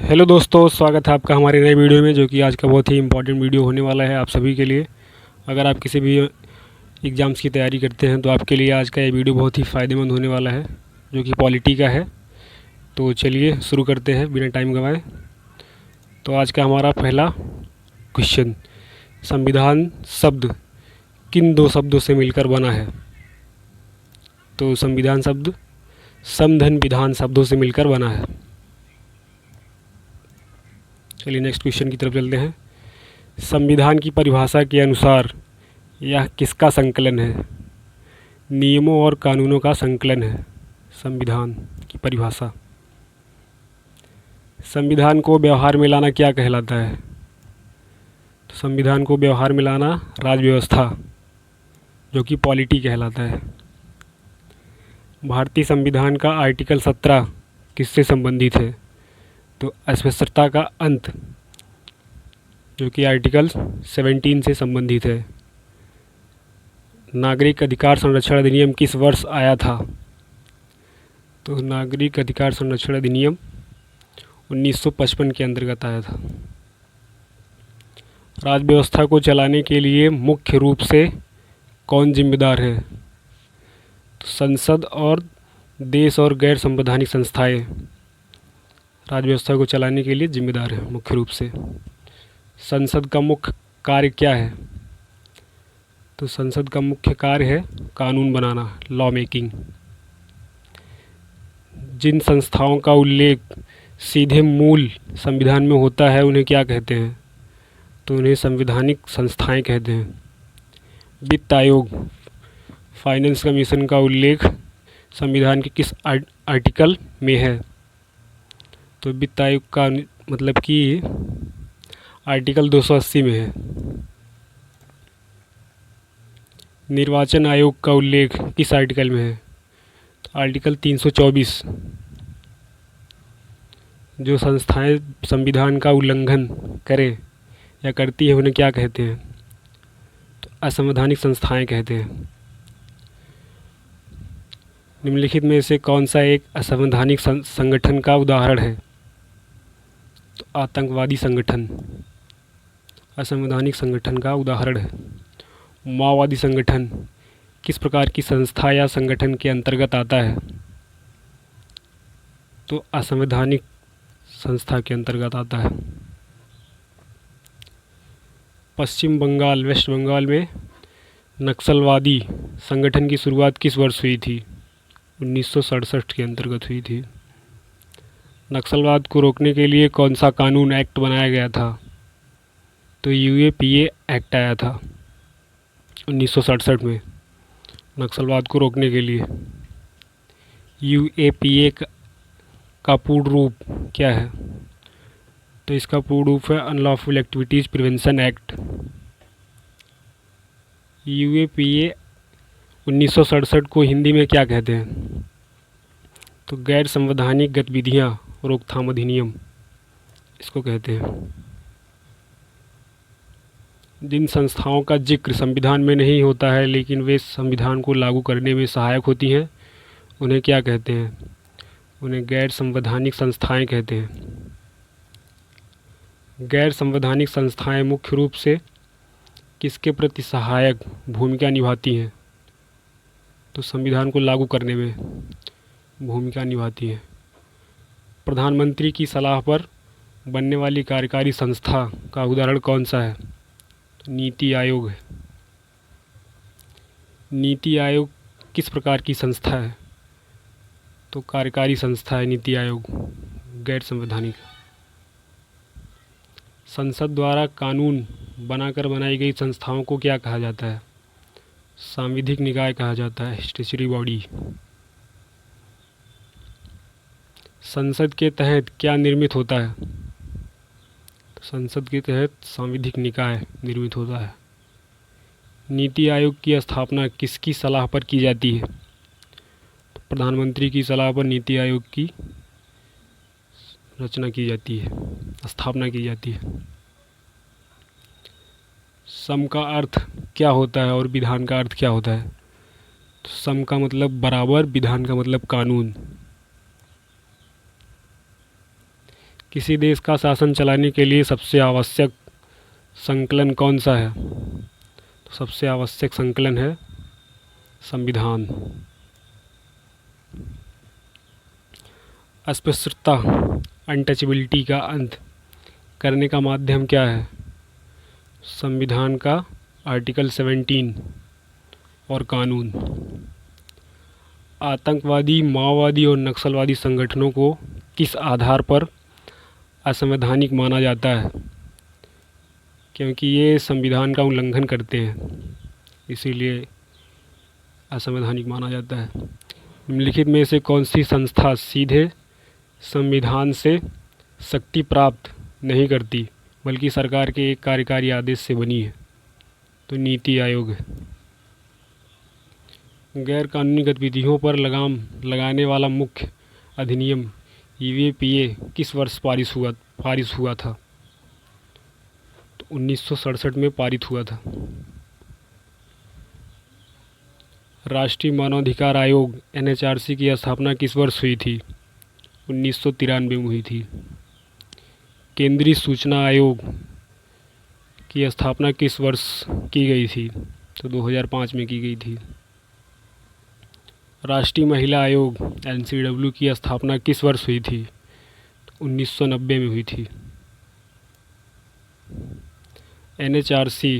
Hello दोस्तों, स्वागत है आपका हमारे नए वीडियो में, जो कि आज का बहुत ही इम्पोर्टेंट वीडियो होने वाला है आप सभी के लिए। अगर आप किसी भी एग्ज़ाम्स की तैयारी करते हैं तो आपके लिए आज का ये वीडियो बहुत ही फ़ायदेमंद होने वाला है, जो कि पॉलिटी का है। तो चलिए शुरू करते हैं बिना टाइम गंवाए। तो आज का हमारा पहला क्वेश्चन, संविधान शब्द किन दो शब्दों से मिलकर बना है? तो संविधान शब्द समधन विधान शब्दों से मिलकर बना है। चलिए नेक्स्ट क्वेश्चन की तरफ चलते हैं। संविधान की परिभाषा के अनुसार यह किसका संकलन है? नियमों और कानूनों का संकलन है संविधान की परिभाषा। संविधान को व्यवहार में लाना क्या कहलाता है? तो संविधान को व्यवहार में लाना राज व्यवस्था, जो कि पॉलिटी कहलाता है। भारतीय संविधान का आर्टिकल 17 किससे संबंधित है? तो अस्पृश्यता का अंत, जो कि आर्टिकल 17 से संबंधित है। नागरिक अधिकार संरक्षण अधिनियम किस वर्ष आया था? तो नागरिक अधिकार संरक्षण अधिनियम 1955 के अंतर्गत आया था। राज्य व्यवस्था को चलाने के लिए मुख्य रूप से कौन जिम्मेदार है? तो संसद और देश और गैर संवैधानिक संस्थाएं राज्य व्यवस्था को चलाने के लिए जिम्मेदार है मुख्य रूप से। संसद का मुख्य कार्य क्या है? तो संसद का मुख्य कार्य है कानून बनाना, लॉ मेकिंग। जिन संस्थाओं का उल्लेख सीधे मूल संविधान में होता है उन्हें क्या कहते हैं? तो उन्हें संवैधानिक संस्थाएं कहते हैं। वित्त आयोग, फाइनेंस कमीशन का उल्लेख संविधान के किस आर्टिकल में है? तो वित्त आयोग का मतलब कि आर्टिकल 280 में है। निर्वाचन आयोग का उल्लेख किस आर्टिकल में है? तो आर्टिकल 324। जो संस्थाएं संविधान का उल्लंघन करें या करती है उन्हें क्या कहते हैं? तो असंवैधानिक संस्थाएं कहते हैं। निम्नलिखित में से कौन सा एक असंवैधानिक संगठन का उदाहरण है? तो आतंकवादी संगठन असंवैधानिक संगठन का उदाहरण है। माओवादी संगठन किस प्रकार की संस्था या संगठन के अंतर्गत आता है? तो असंवैधानिक संस्था के अंतर्गत आता है। पश्चिम बंगाल, वेस्ट बंगाल में नक्सलवादी संगठन की शुरुआत किस वर्ष हुई थी? 1967 के अंतर्गत हुई थी। नक्सलवाद को रोकने के लिए कौन सा कानून एक्ट बनाया गया था? तो यूएपीए एक्ट आया था 1967 में नक्सलवाद को रोकने के लिए। यूएपीए का पूर्ण रूप क्या है? तो इसका पूर्ण रूप है unlawful activities prevention act. UAPA 1967 को हिंदी में क्या कहते हैं? तो गैर संवैधानिक गतिविधियां रोकथाम अधिनियम इसको कहते हैं। जिन संस्थाओं का जिक्र संविधान में नहीं होता है लेकिन वे संविधान को लागू करने में सहायक होती हैं उन्हें क्या कहते हैं? उन्हें गैर संवैधानिक संस्थाएं कहते हैं। गैर संवैधानिक संस्थाएं मुख्य रूप से किसके प्रति सहायक भूमिका निभाती हैं? तो संविधान को लागू करने में भूमिका निभाती हैं। प्रधानमंत्री की सलाह पर बनने वाली कार्यकारी संस्था का उदाहरण कौन सा है? तो नीति आयोग है। नीति आयोग किस प्रकार की संस्था है? तो कार्यकारी संस्था है नीति आयोग, गैर संवैधानिक। संसद द्वारा कानून बनाकर बनाई गई संस्थाओं को क्या कहा जाता है? सांविधिक निकाय कहा जाता है, स्टैच्यूटरी बॉडी। संसद के तहत क्या निर्मित होता है? तो संसद के तहत सांविधिक निकाय निर्मित होता है। नीति आयोग की स्थापना किसकी सलाह पर की जाती है? तो प्रधानमंत्री की सलाह पर नीति आयोग की रचना की जाती है, स्थापना की जाती है। सम का अर्थ क्या होता है और विधान का अर्थ क्या होता है? तो सम का मतलब बराबर, विधान का मतलब कानून। किसी देश का शासन चलाने के लिए सबसे आवश्यक संकलन कौन सा है? तो सबसे आवश्यक संकलन है संविधान। अस्पृश्यता अनटचेबिलिटी का अंत करने का माध्यम क्या है? संविधान का आर्टिकल 17 और कानून। आतंकवादी, माओवादी और नक्सलवादी संगठनों को किस आधार पर असंवैधानिक माना जाता है? क्योंकि ये संविधान का उल्लंघन करते हैं, इसीलिए असंवैधानिक माना जाता है। निम्नलिखित में से कौन सी संस्था सीधे संविधान से शक्ति प्राप्त नहीं करती बल्कि सरकार के एक कार्यकारी आदेश से बनी है? तो नीति आयोग है। गैर कानूनी गतिविधियों पर लगाम लगाने वाला मुख्य अधिनियम यूएपीए किस वर्ष पारित हुआ था? तो 1967 में पारित हुआ था। राष्ट्रीय मानवाधिकार आयोग एनएचआरसी की स्थापना किस वर्ष हुई थी? 1993 में हुई थी। केंद्रीय सूचना आयोग की स्थापना किस वर्ष की गई थी? तो 2005 में की गई थी। राष्ट्रीय महिला आयोग एनसीडब्ल्यू की स्थापना किस वर्ष हुई थी? 1990 में हुई थी। एनएचआरसी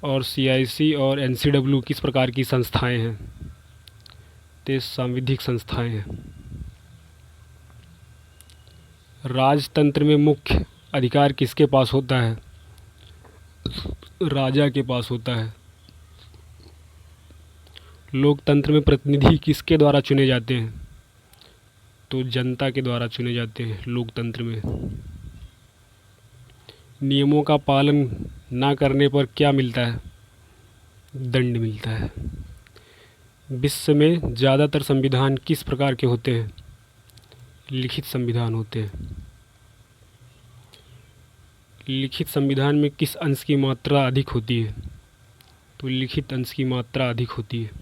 और सीआईसी और एनसीडब्ल्यू किस प्रकार की संस्थाएं हैं? तो सांविधिक संस्थाएं हैं। राजतंत्र में मुख्य अधिकार किसके पास होता है? राजा के पास होता है। लोकतंत्र में प्रतिनिधि किसके द्वारा चुने जाते हैं? तो जनता के द्वारा चुने जाते हैं लोकतंत्र में। नियमों का पालन ना करने पर क्या मिलता है? दंड मिलता है। विश्व में ज़्यादातर संविधान किस प्रकार के होते हैं? लिखित संविधान होते हैं। लिखित संविधान में किस अंश की मात्रा अधिक होती है? तो लिखित अंश की मात्रा अधिक होती है।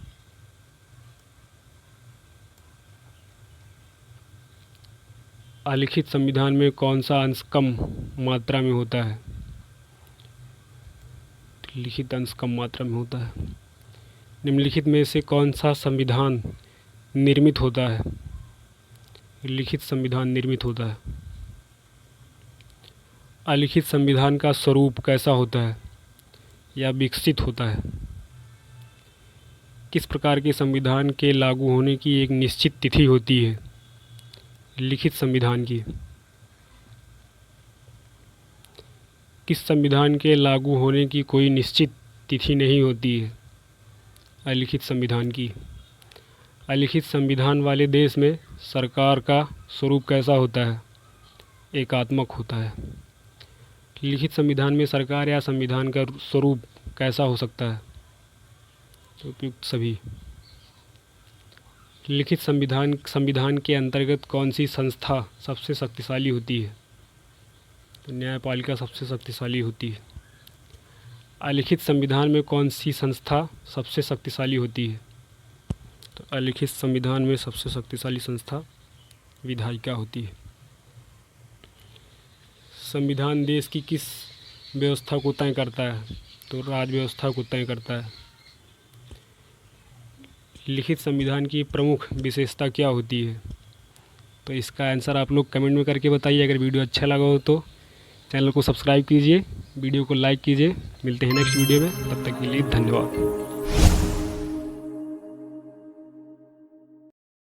अलिखित संविधान में कौन सा अंश कम मात्रा में होता है? लिखित अंश कम मात्रा में होता है। निम्नलिखित में से कौन सा संविधान निर्मित होता है? लिखित संविधान निर्मित होता है। अलिखित संविधान का स्वरूप कैसा होता है या विकसित होता है? किस प्रकार के संविधान के लागू होने की एक निश्चित तिथि होती है? लिखित संविधान की। किस संविधान के लागू होने की कोई निश्चित तिथि नहीं होती है? अलिखित संविधान की। अलिखित संविधान वाले देश में सरकार का स्वरूप कैसा होता है? एकात्मक होता है। लिखित संविधान में सरकार या संविधान का स्वरूप कैसा हो सकता है? उपयुक्त सभी। लिखित संविधान के अंतर्गत कौन सी संस्था सबसे शक्तिशाली होती है? तो न्यायपालिका सबसे शक्तिशाली होती है। अलिखित संविधान में कौन सी संस्था सबसे शक्तिशाली होती है? तो अलिखित संविधान में सबसे शक्तिशाली संस्था विधायिका होती है। संविधान देश की किस व्यवस्था को तय करता है? तो राज्य व्यवस्था को तय करता है। लिखित संविधान की प्रमुख विशेषता क्या होती है? तो इसका आंसर आप लोग कमेंट में करके बताइए। अगर वीडियो अच्छा लगा हो तो चैनल को सब्सक्राइब कीजिए, वीडियो को लाइक कीजिए। मिलते हैं नेक्स्ट वीडियो में, तब तक के लिए धन्यवाद।